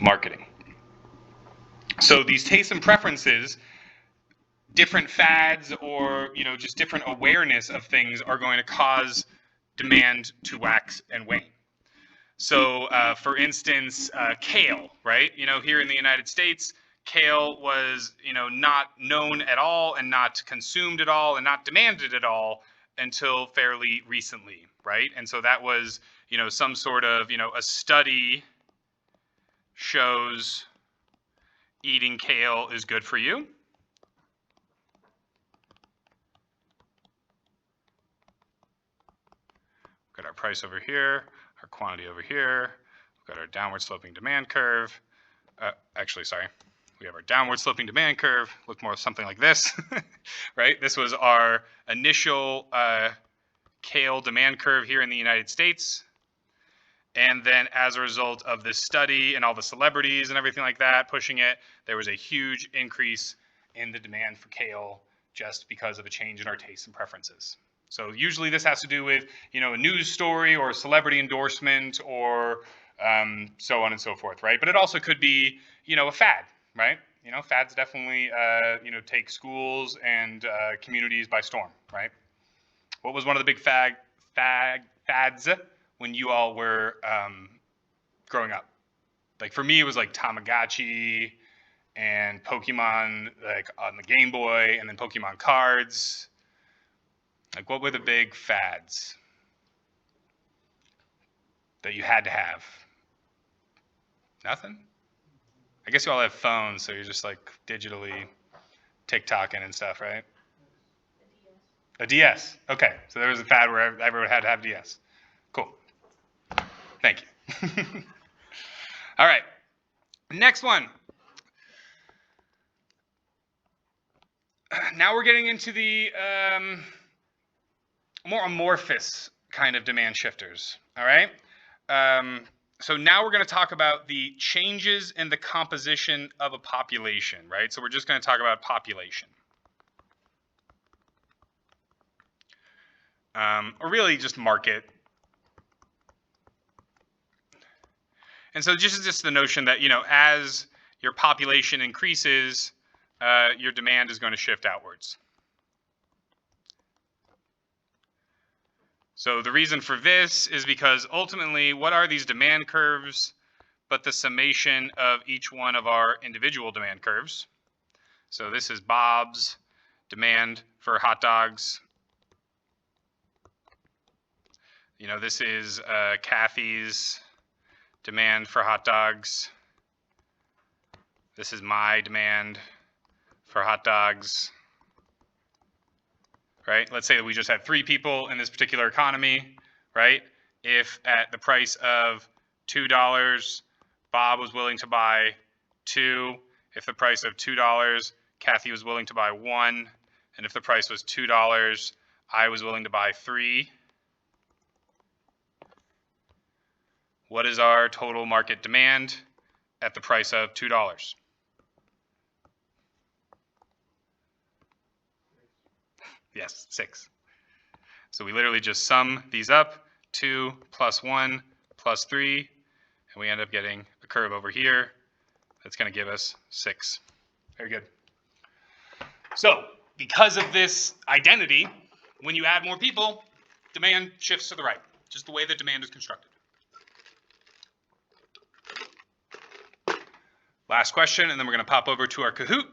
marketing. So these tastes and preferences, different fads, or just different awareness of things are going to cause demand to wax and wane. So, for instance, kale, right? Here in the United States, kale was, not known at all and not consumed at all and not demanded at all until fairly recently, right? And so that was, some sort of, a study shows eating kale is good for you. Got our price over here, our quantity over here. We've got our downward sloping demand curve. Actually, sorry. We have our downward sloping demand curve. Look more something like this, right? This was our initial kale demand curve here in the United States. And then as a result of this study and all the celebrities and everything like that pushing it, there was a huge increase in the demand for kale just because of a change in our tastes and preferences. So usually this has to do with, a news story or a celebrity endorsement or so on and so forth, right? But it also could be, a fad, right? Fads definitely, take schools and communities by storm, right? What was one of the big fads when you all were growing up? Like for me, it was like Tamagotchi and Pokemon, like on the Game Boy, and then Pokemon cards. Like, what were the big fads that you had to have? Nothing? I guess you all have phones, so you're just like digitally TikToking and stuff, right? A DS. Okay, so there was a fad where everyone had to have a DS. Cool. Thank you. All right, next one. Now we're getting into the more amorphous kind of demand shifters, all right? So now we're going to talk about the changes in the composition of a population, right? So we're just going to talk about population. Or really just market. And so this is just the notion that, as your population increases, your demand is going to shift outwards. So the reason for this is because ultimately, what are these demand curves but the summation of each one of our individual demand curves? So this is Bob's demand for hot dogs. This is Kathy's demand for hot dogs. This is my demand for hot dogs. Right? Let's say that we just had 3 people in this particular economy, right? If at the price of $2, Bob was willing to buy 2. If the price of $2, Kathy was willing to buy 1. And if the price was $2, I was willing to buy 3. What is our total market demand at the price of $2? Yes, 6. So we literally just sum these up, 2 plus 1 plus 3, and we end up getting a curve over here that's going to give us 6. Very good. So because of this identity, when you add more people, demand shifts to the right, just the way that demand is constructed. Last question, and then we're going to pop over to our Kahoot.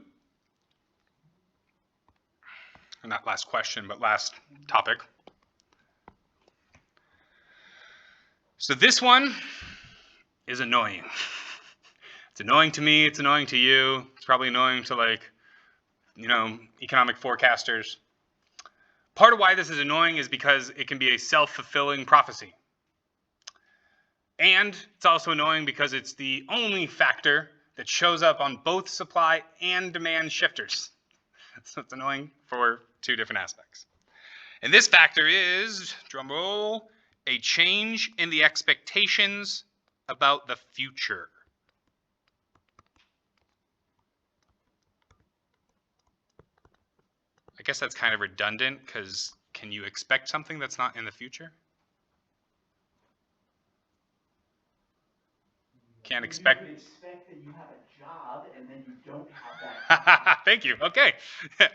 Not last question, but last topic. So this one is annoying. It's annoying to me. It's annoying to you. It's probably annoying to economic forecasters. Part of why this is annoying is because it can be a self-fulfilling prophecy. And it's also annoying because it's the only factor that shows up on both supply and demand shifters. So it's annoying for 2 different aspects. And this factor is, drum roll, a change in the expectations about the future. I guess that's kind of redundant because can you expect something that's not in the future? can't expect. You could expect that you have a job and then you don't have that. Thank you. Okay.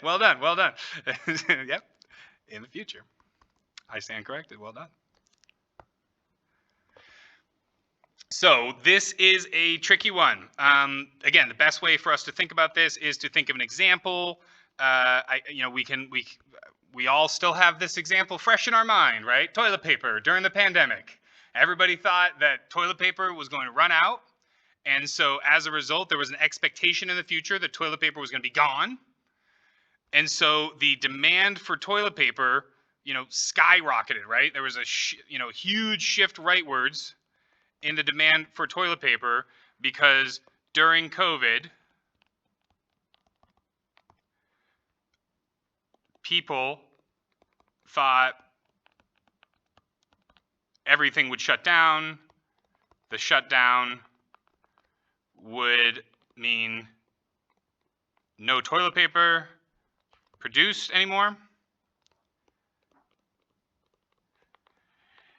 Well done. Well done. Yep. In the future. I stand corrected. Well done. So this is a tricky one. Again, the best way for us to think about this is to think of an example. We all still have this example fresh in our mind, right? Toilet paper during the pandemic. Everybody thought that toilet paper was going to run out. And so as a result, there was an expectation in the future that toilet paper was going to be gone. And so the demand for toilet paper, skyrocketed, right? There was a huge shift rightwards in the demand for toilet paper because during COVID, people thought everything would shut down. The shutdown would mean no toilet paper produced anymore.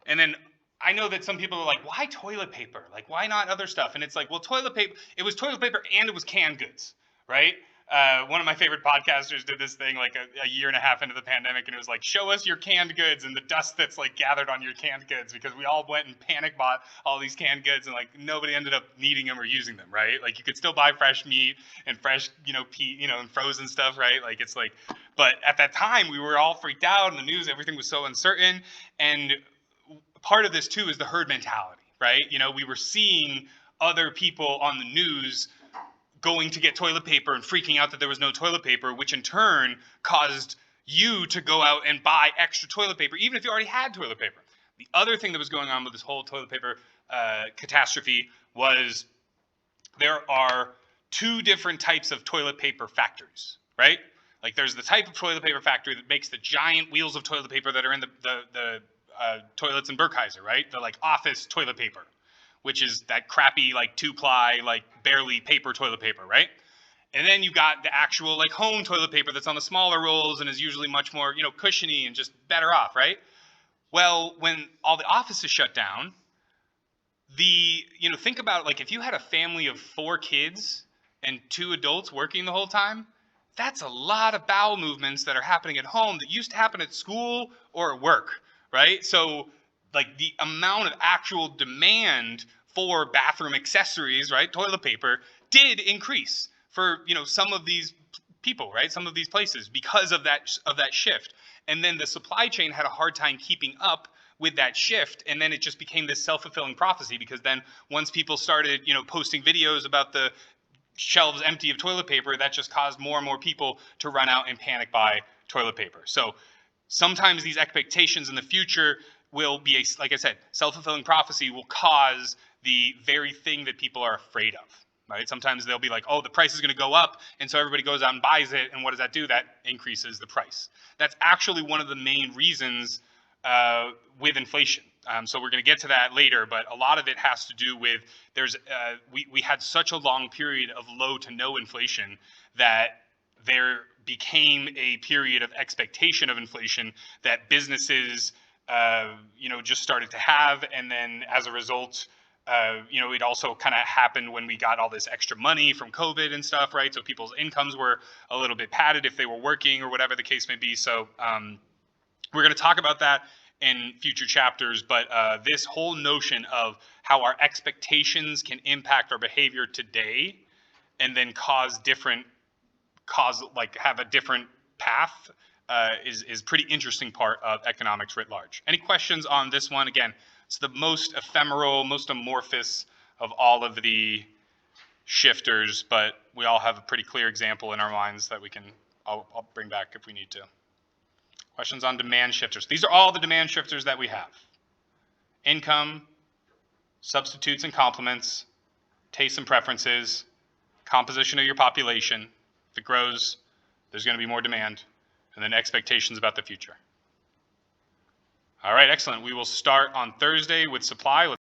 And then I know that some people are like, why toilet paper? Like, why not other stuff? And it's like, well, toilet paper, it was toilet paper and it was canned goods, right? One of my favorite podcasters did this thing like a year and a half into the pandemic, and it was like, show us your canned goods and the dust that's like gathered on your canned goods, because we all went and panic bought all these canned goods and like nobody ended up needing them or using them, right? Like you could still buy fresh meat and fresh, and frozen stuff, right? Like it's like, but at that time we were all freaked out in the news, everything was so uncertain. And part of this too is the herd mentality, right? We were seeing other people on the news going to get toilet paper and freaking out that there was no toilet paper, which in turn caused you to go out and buy extra toilet paper, even if you already had toilet paper. The other thing that was going on with this whole toilet paper catastrophe was there are two different types of toilet paper factories, right? Like there's the type of toilet paper factory that makes the giant wheels of toilet paper that are in the toilets in Burkheiser, right? The like office toilet paper, which is that crappy like 2-ply, like barely paper toilet paper, right? And then you got the actual like home toilet paper that's on the smaller rolls and is usually much more, cushiony and just better off, right? Well, when all the offices shut down, think about like if you had a family of 4 kids and 2 adults working the whole time, that's a lot of bowel movements that are happening at home that used to happen at school or at work, right? So like the amount of actual demand for bathroom accessories, right, toilet paper, did increase for some of these people, right, some of these places because of that shift. And then the supply chain had a hard time keeping up with that shift, and then it just became this self-fulfilling prophecy, because then once people started posting videos about the shelves empty of toilet paper, that just caused more and more people to run out and panic buy toilet paper. So sometimes these expectations in the future will be, like I said, self-fulfilling prophecy will cause the very thing that people are afraid of, right? Sometimes they'll be like, oh, the price is going to go up, and so everybody goes out and buys it, and what does that do? That increases the price. That's actually one of the main reasons with inflation. So we're going to get to that later, but a lot of it has to do with we had such a long period of low to no inflation that there became a period of expectation of inflation that businesses just started to have. And then as a result, it also kind of happened when we got all this extra money from COVID and stuff, right? So people's incomes were a little bit padded if they were working or whatever the case may be. So we're going to talk about that in future chapters, but this whole notion of how our expectations can impact our behavior today and then have a different path is pretty interesting part of economics writ large. Any questions on this one? Again, it's the most ephemeral, most amorphous of all of the shifters, but we all have a pretty clear example in our minds that I'll bring back if we need to. Questions on demand shifters. These are all the demand shifters that we have. Income, substitutes and complements, tastes and preferences, composition of your population. If it grows, there's going to be more demand, and then expectations about the future. All right, excellent. We will start on Thursday with supply.